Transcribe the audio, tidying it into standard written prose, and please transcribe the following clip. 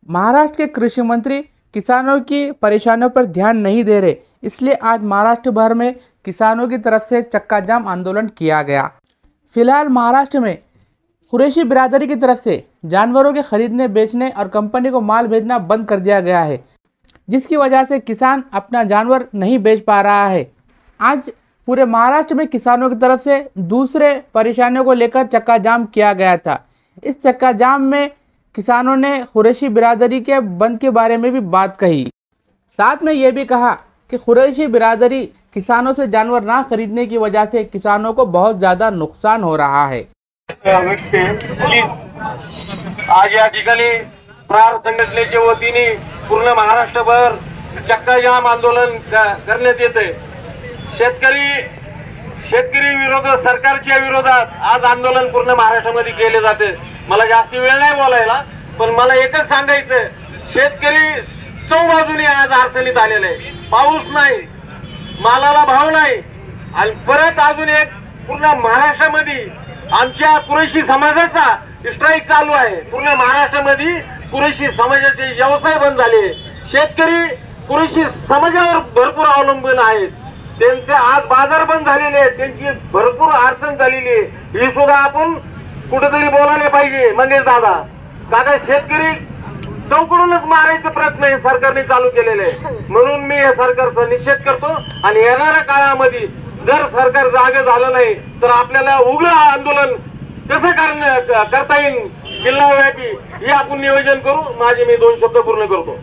महाराष्ट्र के कृषि मंत्री किसानों की परेशानियों पर ध्यान नहीं दे रहे, इसलिए आज महाराष्ट्र भर में किसानों की तरफ से चक्का जाम आंदोलन किया गया। फिलहाल महाराष्ट्र में कुरैशी बिरादरी की तरफ से जानवरों के खरीदने बेचने और कंपनी को माल भेजना बंद कर दिया गया है, जिसकी वजह से किसान अपना जानवर नहीं बेच पा रहा है। आज पूरे महाराष्ट्र में किसानों की तरफ से दूसरे परेशानियों को लेकर चक्का जाम किया गया था। इस चक्का जाम में किसानों ने कुरैशी बिरादरी के बंद के बारे में भी बात कही। साथ में ये भी कहा कि कुरैशी बिरादरी किसानों से जानवर ना खरीदने की वजह से किसानों को बहुत ज़्यादा नुकसान हो रहा है। आज या ठिकाणी प्रार संघटनेच्या वतीने पूर्ण महाराष्ट्रभर चक्का जाम आंदोलन करण्यात येते। शेतकरी विरोध सरकारच्या विरोधात आज आंदोलन पूर्ण महाराष्ट्रामध्ये केले जाते। मला जास्ती वेळ नाही बोलायला, पण मला एकच सांगायचं, शेतकरी चौबाजूने आज अडचणीत आलेले आहे। पाऊस नाही, मालाला भाव नाही आणि परत अजून एक पूर्ण महाराष्ट्रामध्ये आमच्या कुरैशी समाजाचा स्ट्राईक चालू आहे। पूर्ण महाराष्ट्रामध्ये कुरैशी समाजाचे व्यवसाय बंद झाले। शेतकरी कुरैशी समाजावर भरपूर अवलंबून आहेत, त्यांचे आज बाजार बंद झालेले आहेत, त्यांची भरपूर अडचण झालेली आहे। ही सुद्धा आपण कुठेतरी बोलायला पाहिजे। मंगेश दादा काका, शेतकरी चौकडूनच मारायचा प्रयत्न हे सरकारने चालू केलेले आहे, म्हणून मी या सरकारचा निषेध करतो आणि येणाऱ्या काळामध्ये जर सरकार जागे झालं नाही तर आपल्याला उग्र आंदोलन कसं करता येईल जिल्हाव्यापी हे आपण नियोजन करू। माझे मी 2 शब्द पूर्ण करतो।